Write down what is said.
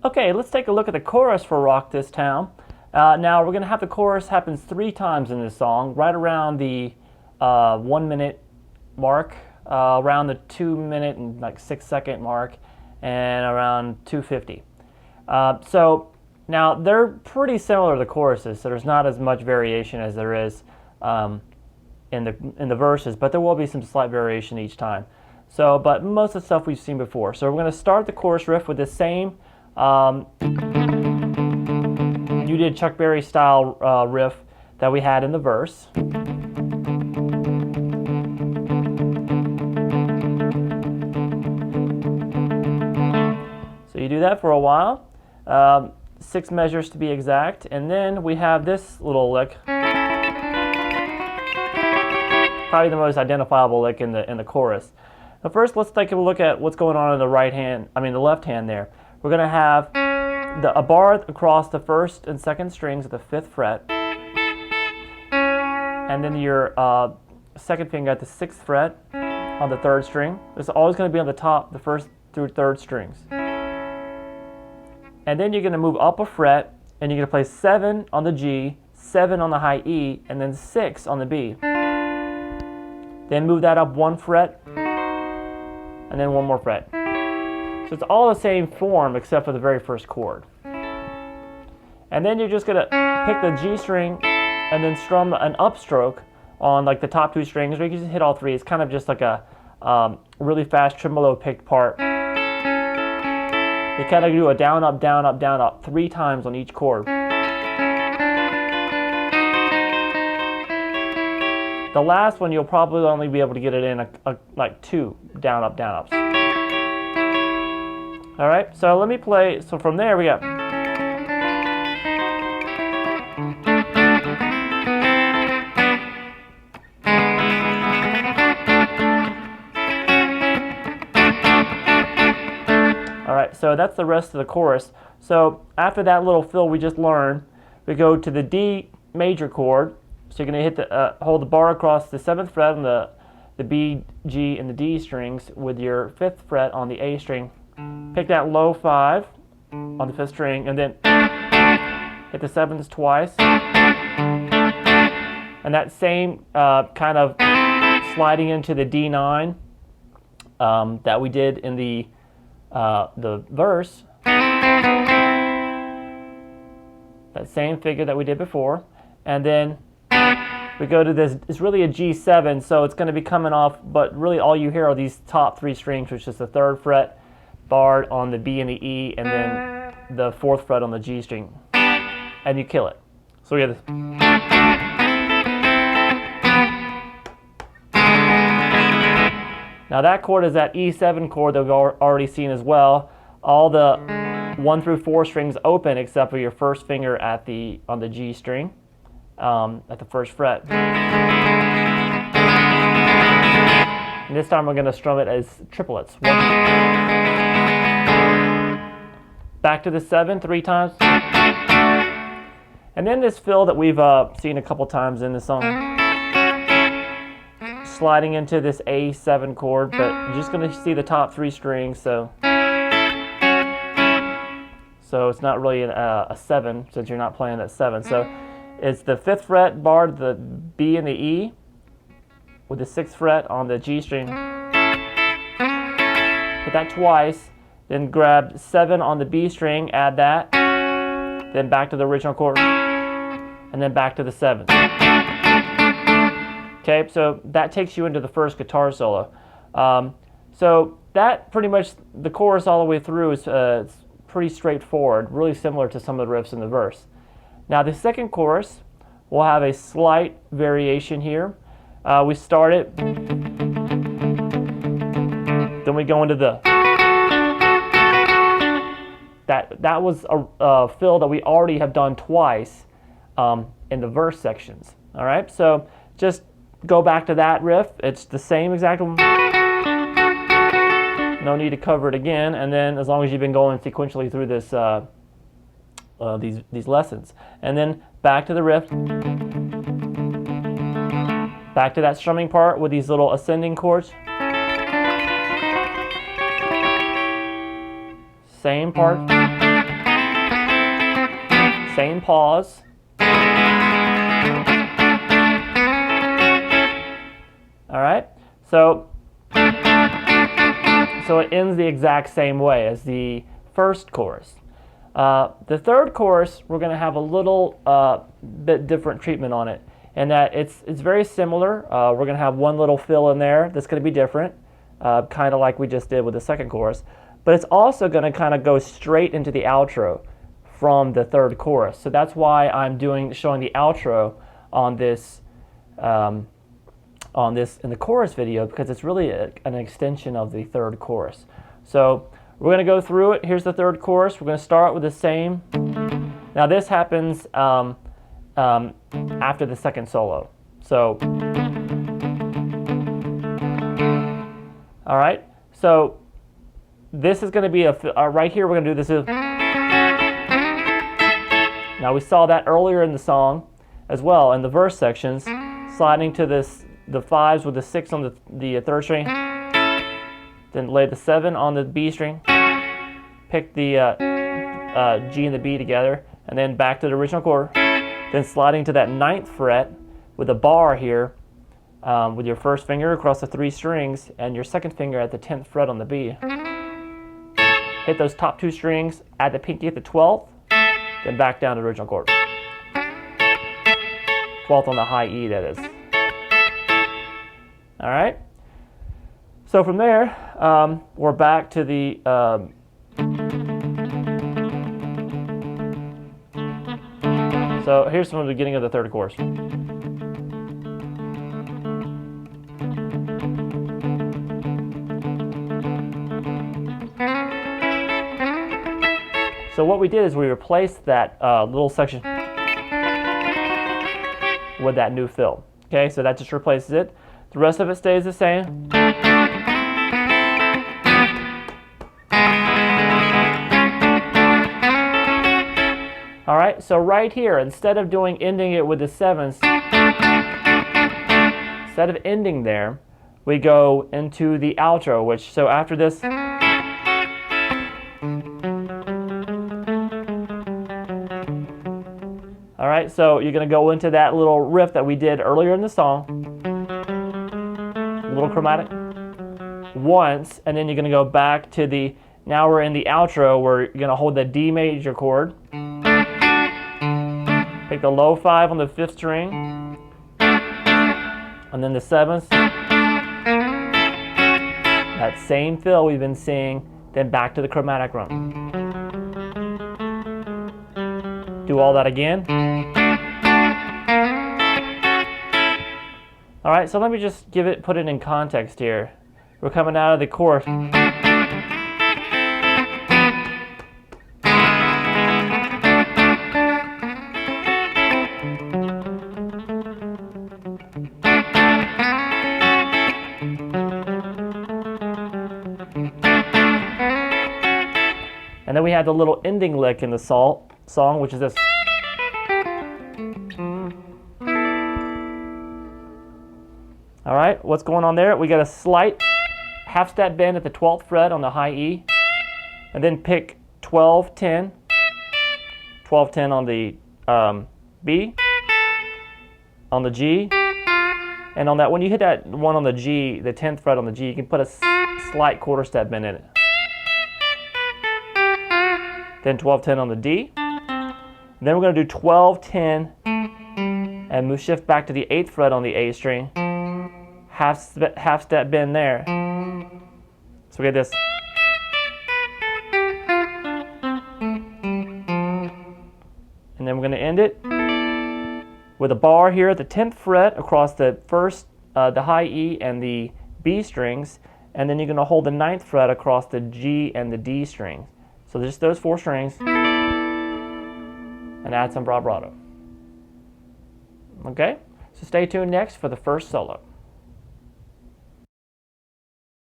Okay, let's take a look at the chorus for Rock This Town. Now we're going to have the chorus happens 3 times in this song, right around the 1 minute mark, around the 2 minute and like 6 second mark, and around 2:50. So now they're pretty similar to the choruses, so there's not as much variation as there is in the verses, but there will be some slight variation each time. So, but most of the stuff we've seen before. So we're going to start the chorus riff with the same you did Chuck Berry style riff that we had in the verse. So you do that for a while, 6 measures to be exact, and then we have this little lick, probably the most identifiable lick in the chorus. Now first, let's take a look at what's going on in the the left hand there. We're going to have a bar across the 1st and 2nd strings of the 5th fret, and then your 2nd finger at the 6th fret on the 3rd string. It's always going to be on the top, the 1st through 3rd strings. And then you're going to move up a fret, and you're going to play 7 on the G, 7 on the high E, and then 6 on the B. Then move that up 1 fret, and then 1 more fret. So it's all the same form except for the very first chord. And then you're just going to pick the G string and then strum an upstroke on like the top 2 strings, or you can just hit all 3. It's kind of just like a really fast tremolo picked part. You kind of do a down, up, down, up, down, up 3 times on each chord. The last one you'll probably only be able to get it in like 2 down, up, down, ups. All right, so let me play. So from there we got. All right, so that's the rest of the chorus. So after that little fill we just learned, we go to the D major chord. So you're going to hit the hold the bar across the 7th fret on the B, G, and the D strings with your 5th fret on the A string. Pick that low 5 on the 5th string, and then hit the 7ths twice. And that same kind of sliding into the D9 that we did in the verse. That same figure that we did before, and then we go to this. It's really a G7, so it's going to be coming off, but really all you hear are these top 3 strings, which is the 3rd fret barred on the B and the E, and then the 4th fret on the G string, and you kill it. So we have this. Now that chord is that E7 chord that we've already seen as well. All the 1 through 4 strings open except for your 1st finger on the G string at the 1st fret. And this time we're going to strum it as triplets. 1, back to the 7 3 times, and then this fill that we've seen a couple times in the song, sliding into this A7 chord, but you're just going to see the top 3 strings, so it's not really a 7 since you're not playing that 7. So it's the 5th fret barred the B and the E with the 6th fret on the G string. Hit that twice. Then grab 7 on the B string, add that, then back to the original chord, and then back to the 7. Okay, so that takes you into the first guitar solo. So that pretty much, the chorus all the way through is it's pretty straightforward, really similar to some of the riffs in the verse. Now the second chorus will have a slight variation here. We start it, then we go into the. That was a fill that we already have done twice in the verse sections. All right, so just go back to that riff. It's the same exact one. No need to cover it again. And then as long as you've been going sequentially through this these lessons, and then back to the riff, back to that strumming part with these little ascending chords. Same part. same pause. All right, so it ends the exact same way as the first chorus. The third chorus, we're going to have a little bit different treatment on it, and that it's very similar. We're going to have one little fill in there that's going to be different, kind of like we just did with the second chorus, but it's also going to kind of go straight into the outro from the third chorus. So that's why I'm showing the outro on this in the chorus video, because it's really an extension of the third chorus. So we're going to go through it. Here's the third chorus. We're going to start with the same. Now this happens after the second solo. So, all right. So this is going to be right here. We're going to do this. Now we saw that earlier in the song as well in the verse sections, sliding to the 5s with the 6 on the third string, then lay the 7 on the B string, pick the G and the B together, and then back to the original chord, then sliding to that 9th fret with a bar here with your first finger across the 3 strings and your second finger at the 10th fret on the B. Hit those top 2 strings, add the pinky at the 12th, then back down to the original chord. 12th on the high E, that is. All right. So from there, we're back to the so here's from the beginning of the third chorus. So what we did is we replaced that little section with that new fill. Okay, so that just replaces it. The rest of it stays the same. All right, so right here, instead of ending it with the 7s, instead of ending there, we go into the outro, so after this, all right, so you're going to go into that little riff that we did earlier in the song, little chromatic, once, and then you're going to go back to now we're in the outro where you're going to hold the D major chord, pick the low 5 on the 5th string, and then the 7th, that same fill we've been seeing, then back to the chromatic run. Do all that again. All right, so let me just put it in context here. We're coming out of the chorus. And then we had the little ending lick in the song, which is this. All right, what's going on there? We got a slight half-step bend at the 12th fret on the high E, and then pick 12-10, 12-10 on the B, on the G, and on that, when you hit that one on the G, the 10th fret on the G, you can put a slight quarter step bend in it. Then 12-10 on the D. Then we're going to do 12-10 and shift back to the 8th fret on the A string. Half step bend there. So we get this. And then we're going to end it with a bar here at the 10th fret across the high E and the B strings, and then you're going to hold the 9th fret across the G and the D strings. So just those 4 strings, and add some vibrato. Okay, so stay tuned next for the first solo.